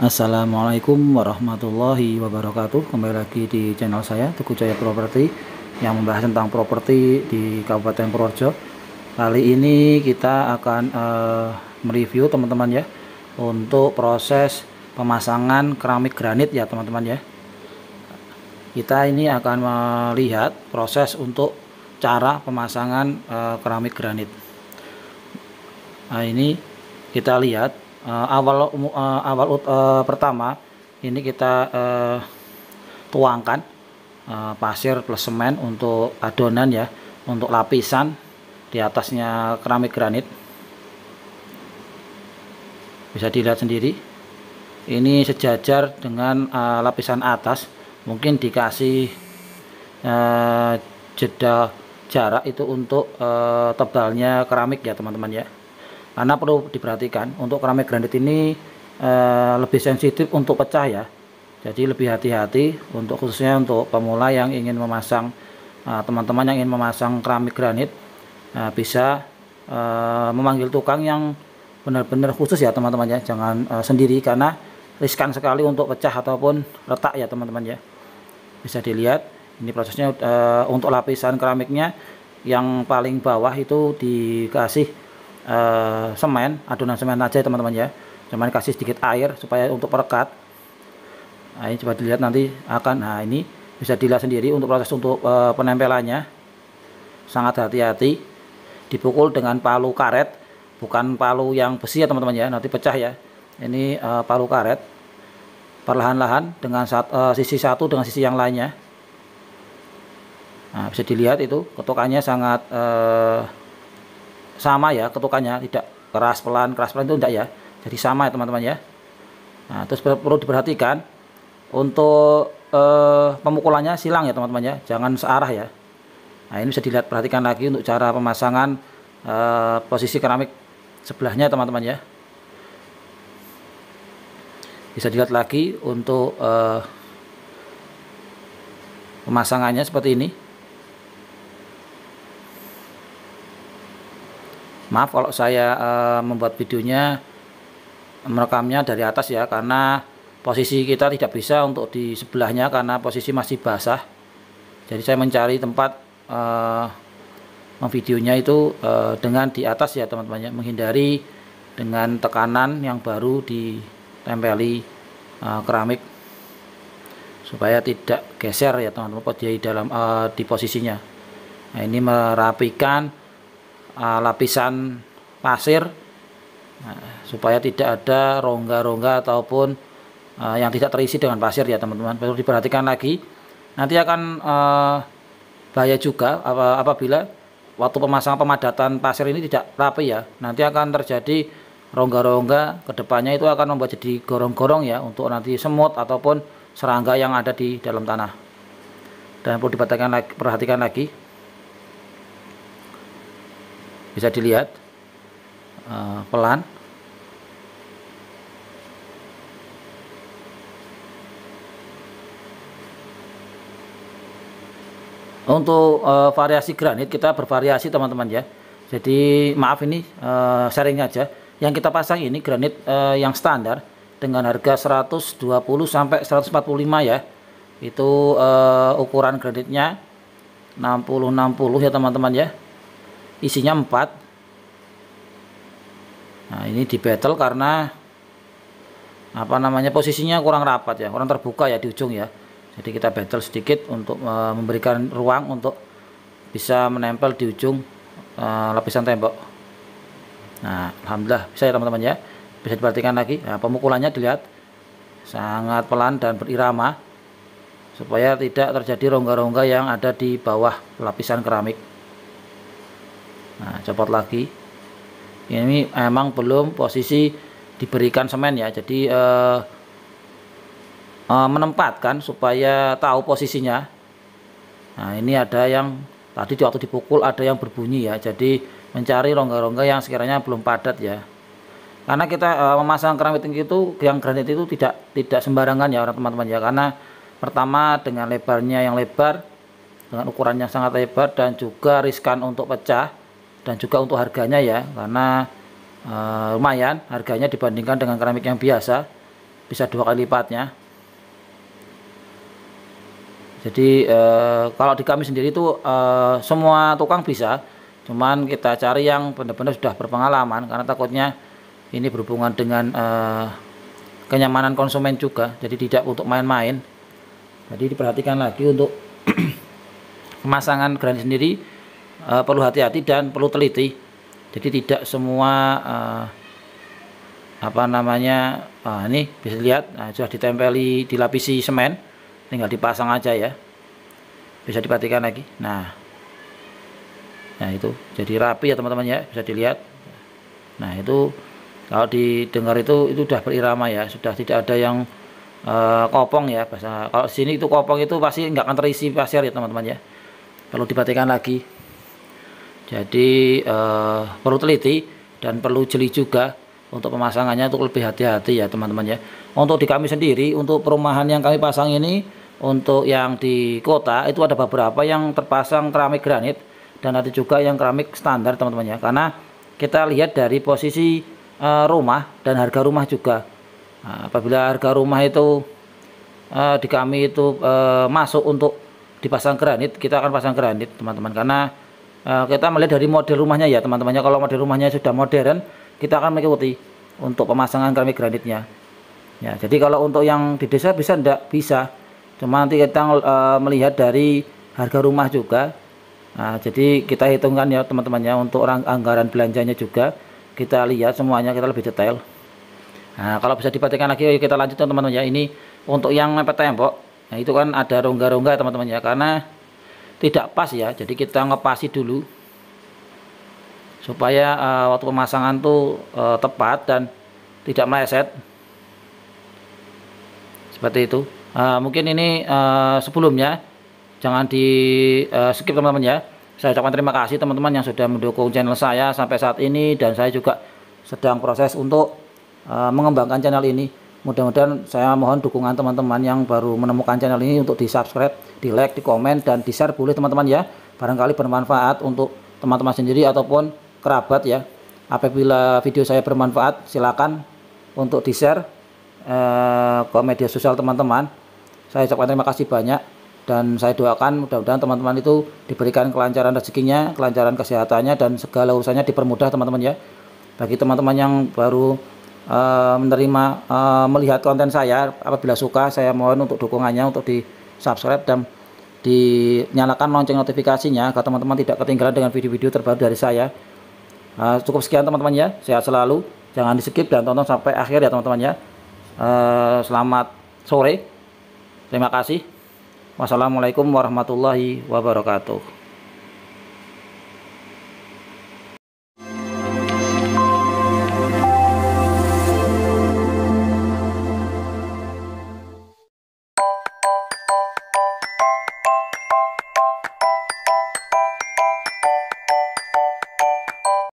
Assalamualaikum warahmatullahi wabarakatuh. Kembali lagi di channel saya Teguh Jaya Properti yang membahas tentang properti di Kabupaten Purworejo. Kali ini kita akan mereview teman-teman ya, untuk proses pemasangan keramik granit ya teman-teman ya. Kita ini akan melihat proses untuk cara pemasangan keramik granit. Nah, ini kita lihat pertama ini kita tuangkan pasir plus semen untuk adonan ya, untuk lapisan di atasnya keramik granit. Bisa dilihat sendiri, ini sejajar dengan lapisan atas. Mungkin dikasih jeda jarak itu untuk tebalnya keramik ya teman-teman ya. Karena perlu diperhatikan, untuk keramik granit ini lebih sensitif untuk pecah ya. Jadi lebih hati-hati, untuk khususnya untuk pemula yang ingin memasang, teman-teman yang ingin memasang keramik granit bisa memanggil tukang yang benar-benar khusus ya teman-teman ya. Jangan sendiri, karena riskan sekali untuk pecah ataupun retak ya teman-teman ya. Bisa dilihat ini prosesnya. Untuk lapisan keramiknya yang paling bawah itu dikasih semen, adonan semen aja teman-teman ya, cuman kasih sedikit air supaya untuk perekat. Nah, ini coba dilihat nanti akan, nah ini bisa dilihat sendiri untuk proses untuk penempelannya. Sangat hati-hati, dipukul dengan palu karet, bukan palu yang besi ya teman-teman ya, nanti pecah ya. Ini palu karet, perlahan-lahan dengan sisi satu dengan sisi yang lainnya. Nah, bisa dilihat itu ketukannya sangat sama ya, ketukannya tidak keras pelan itu enggak ya, jadi sama ya teman-teman ya. Nah, terus perlu diperhatikan untuk pemukulannya silang ya teman-teman ya, jangan searah ya. Nah, ini bisa dilihat, perhatikan lagi untuk cara pemasangan posisi keramik sebelahnya teman-teman ya. Bisa dilihat lagi untuk pemasangannya seperti ini. Maaf kalau saya membuat videonya, merekamnya dari atas ya, karena posisi kita tidak bisa untuk di sebelahnya karena posisi masih basah. Jadi saya mencari tempat memvideonya itu dengan di atas ya teman-teman ya, menghindari dengan tekanan yang baru ditempeli keramik supaya tidak geser ya teman-teman di posisinya. Nah, ini merapikan lapisan pasir supaya tidak ada rongga-rongga ataupun yang tidak terisi dengan pasir ya teman-teman. Perlu diperhatikan lagi, nanti akan bahaya juga apabila waktu pemasangan pemadatan pasir ini tidak rapi ya, nanti akan terjadi rongga-rongga kedepannya, itu akan membuat jadi gorong-gorong ya, untuk nanti semut ataupun serangga yang ada di dalam tanah. Dan perlu perhatikan lagi, bisa dilihat pelan untuk variasi granit. Kita bervariasi teman-teman ya, jadi maaf ini sharing aja. Yang kita pasang ini granit yang standar dengan harga 120 sampai 145 ya. Itu ukuran granitnya 60-60 ya teman-teman ya, isinya 4. Nah, ini di betel karena posisinya kurang rapat ya, kurang terbuka ya di ujung ya. Jadi kita betel sedikit untuk memberikan ruang untuk bisa menempel di ujung lapisan tembok. Nah, alhamdulillah bisa ya teman-teman ya. Bisa diperhatikan lagi, nah, pemukulannya dilihat sangat pelan dan berirama supaya tidak terjadi rongga-rongga yang ada di bawah lapisan keramik. Nah, copot lagi. Ini emang belum posisi diberikan semen ya, jadi menempatkan supaya tahu posisinya. Nah, ini ada yang tadi waktu dipukul ada yang berbunyi ya, jadi mencari rongga-rongga yang sekiranya belum padat ya. Karena kita memasang keramik itu, yang granit itu tidak sembarangan ya teman-teman ya, karena pertama dengan lebarnya yang lebar, dengan ukurannya sangat lebar, dan juga riskan untuk pecah. Dan juga untuk harganya ya, karena lumayan harganya dibandingkan dengan keramik yang biasa. bisa 2 kali lipatnya. Jadi kalau di kami sendiri itu semua tukang bisa, cuman kita cari yang benar-benar sudah berpengalaman, karena takutnya ini berhubungan dengan kenyamanan konsumen juga, jadi tidak untuk main-main. Jadi diperhatikan lagi untuk pemasangan granit sendiri, perlu hati-hati dan perlu teliti. Jadi tidak semua ini bisa lihat, sudah ditempeli, dilapisi semen, tinggal dipasang aja ya, bisa diperhatikan lagi. Nah itu jadi rapi ya teman-teman ya, bisa dilihat. Nah itu kalau didengar itu sudah berirama ya, sudah tidak ada yang kopong ya bahasa. Kalau sini itu kopong itu pasti nggak akan terisi pasir ya teman-teman ya, perlu diperhatikan lagi. Jadi perlu teliti dan perlu jeli juga untuk pemasangannya, untuk lebih hati-hati ya teman-teman ya. Untuk di kami sendiri, untuk perumahan yang kami pasang ini, untuk yang di kota itu ada beberapa yang terpasang keramik granit dan ada juga yang keramik standar teman-teman ya, karena kita lihat dari posisi rumah dan harga rumah juga. Nah, apabila harga rumah itu di kami itu masuk untuk dipasang granit, kita akan pasang granit teman-teman, karena kita melihat dari model rumahnya ya teman-teman ya. Kalau model rumahnya sudah modern, kita akan mengikuti untuk pemasangan keramik granitnya ya. Jadi kalau untuk yang di desa bisa enggak? Bisa, cuma nanti kita melihat dari harga rumah juga. Nah, jadi kita hitungkan ya teman-teman ya, untuk anggaran belanjanya juga kita lihat semuanya, kita lebih detail. Nah kalau bisa diperhatikan lagi, kita lanjutkan teman-teman ya. Ini untuk yang mepet tembok, nah itu kan ada rongga-rongga teman-teman ya, karena tidak pas ya, jadi kita ngepasi dulu supaya waktu pemasangan tuh tepat dan tidak meleset seperti itu. Mungkin ini sebelumnya jangan di skip teman-teman ya. Saya ucapkan terima kasih teman-teman yang sudah mendukung channel saya sampai saat ini, dan saya juga sedang proses untuk mengembangkan channel ini. Mudah-mudahan, saya mohon dukungan teman-teman yang baru menemukan channel ini untuk di subscribe, di like, di komen, dan di share boleh teman-teman ya. Barangkali bermanfaat untuk teman-teman sendiri ataupun kerabat ya. Apabila video saya bermanfaat, silakan untuk di share ke media sosial teman-teman. Saya ucapkan terima kasih banyak, dan saya doakan mudah-mudahan teman-teman itu diberikan kelancaran rezekinya, kelancaran kesehatannya, dan segala urusannya dipermudah teman-teman ya. Bagi teman-teman yang baru melihat konten saya, apabila suka, saya mohon untuk dukungannya untuk di subscribe dan dinyalakan lonceng notifikasinya agar teman-teman tidak ketinggalan dengan video-video terbaru dari saya. Cukup sekian teman-teman ya, sehat selalu, jangan di skip dan tonton sampai akhir ya teman-teman ya. Selamat sore, terima kasih. Wassalamualaikum warahmatullahi wabarakatuh.